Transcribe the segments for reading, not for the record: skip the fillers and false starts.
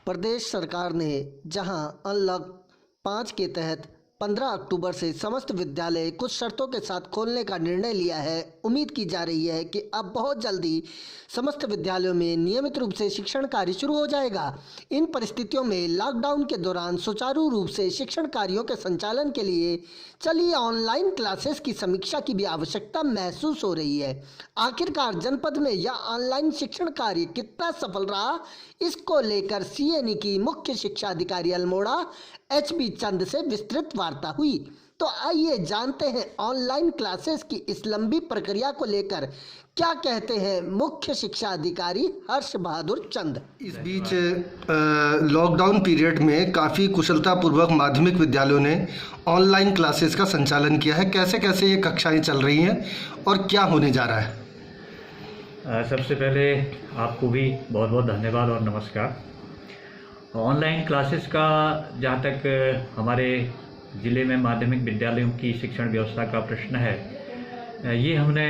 प्रदेश सरकार ने जहां अनलॉक 5 के तहत 15 अक्टूबर से समस्त विद्यालय कुछ शर्तों के साथ खोलने का निर्णय लिया है। उम्मीद की जा रही है कि अब बहुत जल्दी समस्त विद्यालयों में नियमित रूप से शिक्षण कार्य शुरू हो जाएगा। इन परिस्थितियों में लॉकडाउन के दौरान सुचारू रूप से शिक्षण कार्यों के संचालन के लिए चली ऑनलाइन क्लासेस की समीक्षा की भी आवश्यकता महसूस हो रही है। आखिरकार जनपद में यह ऑनलाइन शिक्षण कार्य कितना सफल रहा, इसको लेकर सीएनई की मुख्य शिक्षा अधिकारी अल्मोड़ा HB चंद से विस्तृत वार्ता हुई। तो आइए जानते हैं ऑनलाइन क्लासेस की इस लंबी प्रक्रिया को लेकर क्या कहते हैं मुख्य शिक्षा अधिकारी हर्ष बहादुर चंद। इस बीच लॉकडाउन पीरियड में काफ़ी कुशलतापूर्वक माध्यमिक विद्यालयों ने ऑनलाइन क्लासेस का संचालन किया है। कैसे कैसे ये कक्षाएं चल रही हैं और क्या होने जा रहा है? सबसे पहले आपको भी बहुत बहुत धन्यवाद और नमस्कार। ऑनलाइन क्लासेस का जहाँ तक हमारे ज़िले में माध्यमिक विद्यालयों की शिक्षण व्यवस्था का प्रश्न है, ये हमने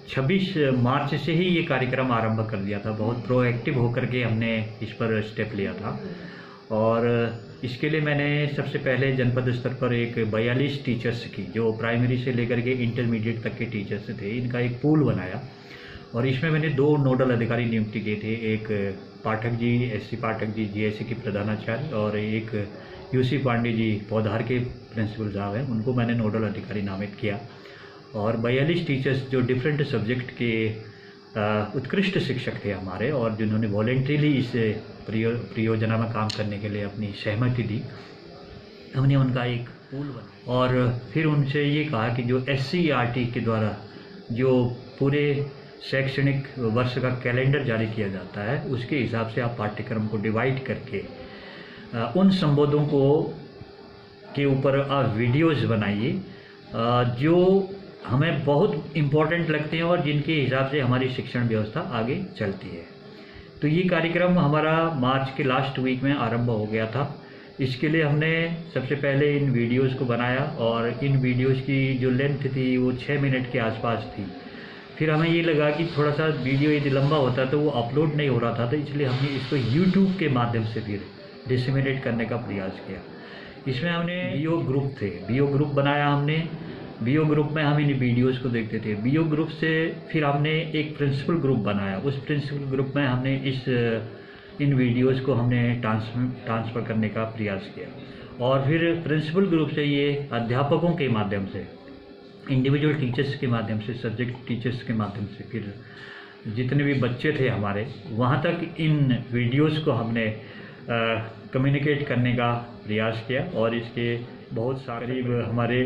26 मार्च से ही ये कार्यक्रम आरंभ कर दिया था। बहुत प्रोएक्टिव होकर के हमने इस पर स्टेप लिया था और इसके लिए मैंने सबसे पहले जनपद स्तर पर एक 42 टीचर्स की, जो प्राइमरी से लेकर के इंटरमीडिएट तक के टीचर्स थे, इनका एक पूल बनाया और इसमें मैंने 2 नोडल अधिकारी नियुक्ति किए थे। एक पाठक जी, SC पाठक जी GSC की प्रधानाचार्य, और एक UC पांडे जी पौधार के प्रिंसिपल साहब हैं, उनको मैंने नोडल अधिकारी नामित किया। और 42 टीचर्स जो डिफरेंट सब्जेक्ट के उत्कृष्ट शिक्षक थे हमारे, और जिन्होंने वॉलेंट्रीली इस परियोजना में काम करने के लिए अपनी सहमति दी, हमने उनका एक पूल बनाया और फिर उनसे ये कहा कि जो SCERT के द्वारा जो पूरे शैक्षणिक वर्ष का कैलेंडर जारी किया जाता है, उसके हिसाब से आप पाठ्यक्रम को डिवाइड करके उन संबोधों को के ऊपर आप वीडियोज़ बनाइए जो हमें बहुत इम्पोर्टेंट लगते हैं और जिनके हिसाब से हमारी शिक्षण व्यवस्था आगे चलती है। तो ये कार्यक्रम हमारा मार्च के लास्ट वीक में आरंभ हो गया था। इसके लिए हमने सबसे पहले इन वीडियोज़ को बनाया और इन वीडियोज़ की जो लेंथ थी वो 6 मिनट के आसपास थी। फिर हमें ये लगा कि थोड़ा सा वीडियो यदि लंबा होता तो वो अपलोड नहीं हो रहा था, तो इसलिए हमने इसको YouTube के माध्यम से फिर डिसेमिनेट करने का प्रयास किया। इसमें हमने BO ग्रुप थे, BO ग्रुप बनाया हमने। BO ग्रुप में हम इन वीडियोज़ को देखते थे। BO ग्रुप से फिर हमने एक प्रिंसिपल ग्रुप बनाया। उस प्रिंसिपल ग्रुप में हमने इन वीडियोज़ को हमने ट्रांसफ़र करने का प्रयास किया और फिर प्रिंसिपल ग्रुप से ये अध्यापकों के माध्यम से, इंडिविजुअल टीचर्स के माध्यम से, सब्जेक्ट टीचर्स के माध्यम से, फिर जितने भी बच्चे थे हमारे, वहाँ तक इन वीडियोज़ को हमने कम्युनिकेट करने का प्रयास किया। और इसके बहुत सारे करीब हमारे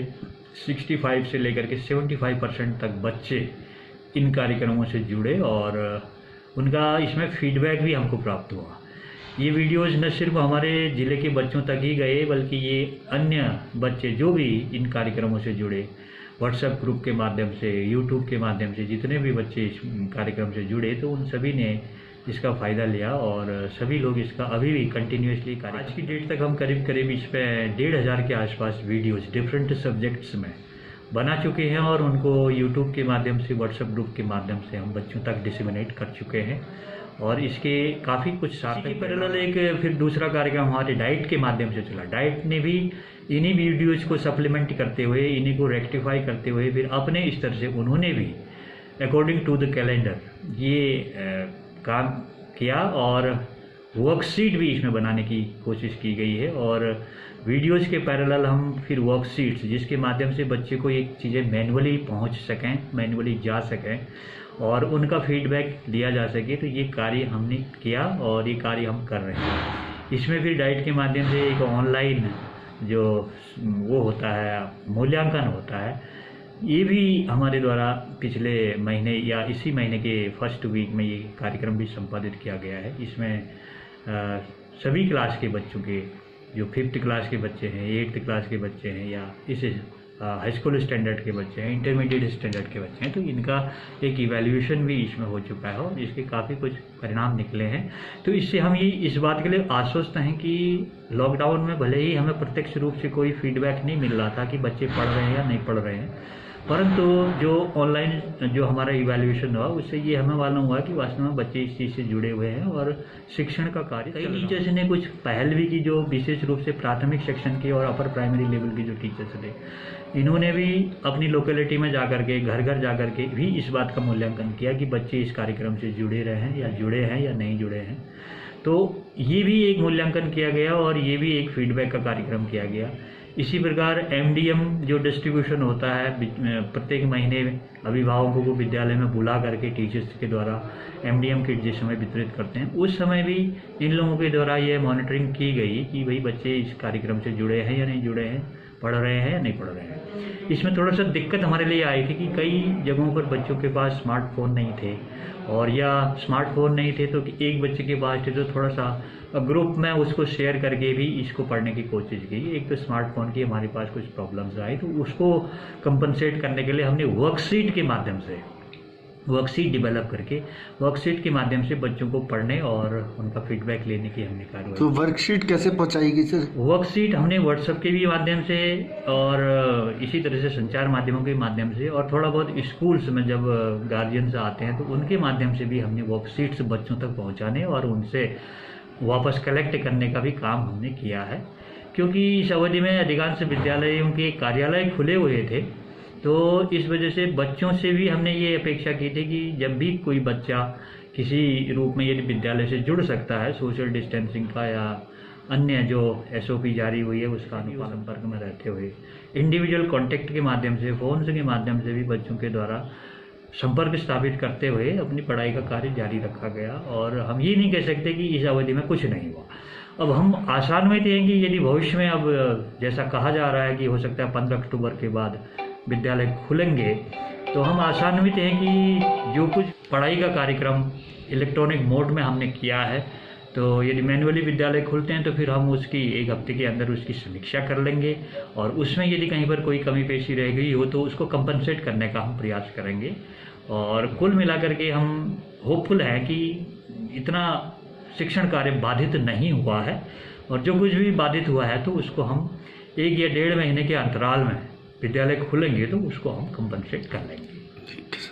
65 से लेकर के 75% तक बच्चे इन कार्यक्रमों से जुड़े और उनका इसमें फीडबैक भी हमको प्राप्त हुआ। ये वीडियोज़ न सिर्फ हमारे ज़िले के बच्चों तक ही गए, बल्कि ये अन्य बच्चे जो भी इन कार्यक्रमों से जुड़े, WhatsApp ग्रुप के माध्यम से, YouTube के माध्यम से, जितने भी बच्चे इस कार्यक्रम से जुड़े, तो उन सभी ने इसका फ़ायदा लिया और सभी लोग इसका अभी भी कंटिन्यूसली आज की डेट तक हम करीब इस पर 1500 के आसपास वीडियोज़ डिफरेंट सब्जेक्ट्स में बना चुके हैं और उनको YouTube के माध्यम से, WhatsApp ग्रुप के माध्यम से हम बच्चों तक डिसेमिनेट कर चुके हैं। और इसके काफ़ी कुछ सार्थक पैरेलल एक फिर दूसरा कार्यक्रम हमारे डाइट के माध्यम से चला। डाइट ने भी इन्हीं वीडियोज़ को सप्लीमेंट करते हुए, इन्हीं को रेक्टिफाई करते हुए, फिर अपने स्तर से उन्होंने भी अकॉर्डिंग टू द कैलेंडर ये काम किया और वर्कशीट भी इसमें बनाने की कोशिश की गई है। और वीडियोज़ के पैरेलल हम फिर वर्कशीट्स, जिसके माध्यम से बच्चे को एक चीज़ें मैनुअली पहुंच सकें, मैनुअली जा सकें और उनका फीडबैक लिया जा सके, तो ये कार्य हमने किया और ये कार्य हम कर रहे हैं। इसमें फिर डाइट के माध्यम से एक ऑनलाइन जो वो होता है, मूल्यांकन होता है, ये भी हमारे द्वारा पिछले महीने या इसी महीने के फर्स्ट वीक में ये कार्यक्रम भी संपादित किया गया है। इसमें सभी क्लास के बच्चों के, जो 5th क्लास के बच्चे हैं, 8th क्लास के बच्चे हैं, या इस हाई स्कूल स्टैंडर्ड के बच्चे हैं, इंटरमीडिएट स्टैंडर्ड के बच्चे हैं, तो इनका एक इवैल्यूएशन भी इसमें हो चुका है और इसके काफ़ी कुछ परिणाम निकले हैं। तो इससे हम ये इस बात के लिए आश्वस्त हैं कि लॉकडाउन में भले ही हमें प्रत्यक्ष रूप से कोई फीडबैक नहीं मिल रहा था कि बच्चे पढ़ रहे हैं या नहीं पढ़ रहे हैं, परंतु जो ऑनलाइन जो हमारा इवैल्यूएशन हुआ उससे ये हमें मालूम हुआ कि वास्तव में बच्चे इस चीज़ से जुड़े हुए हैं और शिक्षण का कार्य कई टीचर्स ने कुछ पहल भी की, जो विशेष रूप से प्राथमिक सेक्शन के और अपर प्राइमरी लेवल के जो टीचर्स थे, इन्होंने भी अपनी लोकेलिटी में जाकर के घर घर जाकर के भी इस बात का मूल्यांकन किया कि बच्चे इस कार्यक्रम से जुड़े रहे हैं या नहीं जुड़े हैं। तो ये भी एक मूल्यांकन किया गया और ये भी एक फीडबैक का कार्यक्रम किया गया। इसी प्रकार एमडीएम जो डिस्ट्रीब्यूशन होता है प्रत्येक महीने अभिभावकों को विद्यालय में बुला करके टीचर्स के द्वारा एमडीएम किट जिस समय वितरित करते हैं, उस समय भी इन लोगों के द्वारा ये मॉनिटरिंग की गई कि भाई बच्चे इस कार्यक्रम से जुड़े हैं या नहीं जुड़े हैं, पढ़ रहे हैं या नहीं पढ़ रहे हैं। इसमें थोड़ा सा दिक्कत हमारे लिए आई थी कि कई जगहों पर बच्चों के पास स्मार्टफोन नहीं थे, और या स्मार्टफोन नहीं थे तो एक बच्चे के पास थे तो थोड़ा सा ग्रुप में उसको शेयर करके भी इसको पढ़ने की कोशिश की। एक तो स्मार्टफोन की हमारे पास कुछ प्रॉब्लम्स आई, तो उसको कंपनसेट करने के लिए हमने वर्कशीट के माध्यम से वर्कशीट डेवलप करके वर्कशीट के माध्यम से बच्चों को पढ़ने और उनका फीडबैक लेने की हमने कार्रवाई। तो वर्कशीट कैसे पहुंचाएगी सर? वर्कशीट हमने व्हाट्सएप के भी माध्यम से और इसी तरह से संचार माध्यमों के माध्यम से, और थोड़ा बहुत स्कूल्स में जब गार्जियंस आते हैं तो उनके माध्यम से भी हमने वर्कशीट्स बच्चों तक पहुंचाने और उनसे वापस कलेक्ट करने का भी काम हमने किया है। क्योंकि इस अवधि में अधिकांश विद्यालयों के कार्यालय खुले हुए थे, तो इस वजह से बच्चों से भी हमने ये अपेक्षा की थी कि जब भी कोई बच्चा किसी रूप में यदि विद्यालय से जुड़ सकता है, सोशल डिस्टेंसिंग का या अन्य जो एसओपी जारी हुई है उसका अनुपालन संपर्क में रहते हुए इंडिविजुअल कॉन्टेक्ट के माध्यम से, फोन के माध्यम से भी बच्चों के द्वारा संपर्क स्थापित करते हुए अपनी पढ़ाई का कार्य जारी रखा गया। और हम ये नहीं कह सकते कि इस अवधि में कुछ नहीं हुआ। अब हम आशान्वित हैं कि यदि भविष्य में अब जैसा कहा जा रहा है कि हो सकता है 15 अक्टूबर के बाद विद्यालय खुलेंगे, तो हम आशान्वित हैं कि जो कुछ पढ़ाई का कार्यक्रम इलेक्ट्रॉनिक मोड में हमने किया है, तो यदि मैनुअली विद्यालय खुलते हैं तो फिर हम उसकी 1 हफ्ते के अंदर उसकी समीक्षा कर लेंगे, और उसमें यदि कहीं पर कोई कमी पेशी रह गई हो तो उसको कंपनसेट करने का हम प्रयास करेंगे। और कुल मिलाकर के हम होपफुल हैं कि इतना शिक्षण कार्य बाधित नहीं हुआ है, और जो कुछ भी बाधित हुआ है तो उसको हम 1 या 1.5 महीने के अंतराल में विद्यालय खुलेंगे तो उसको हम कंपनसेट कर लेंगे। ठीक है।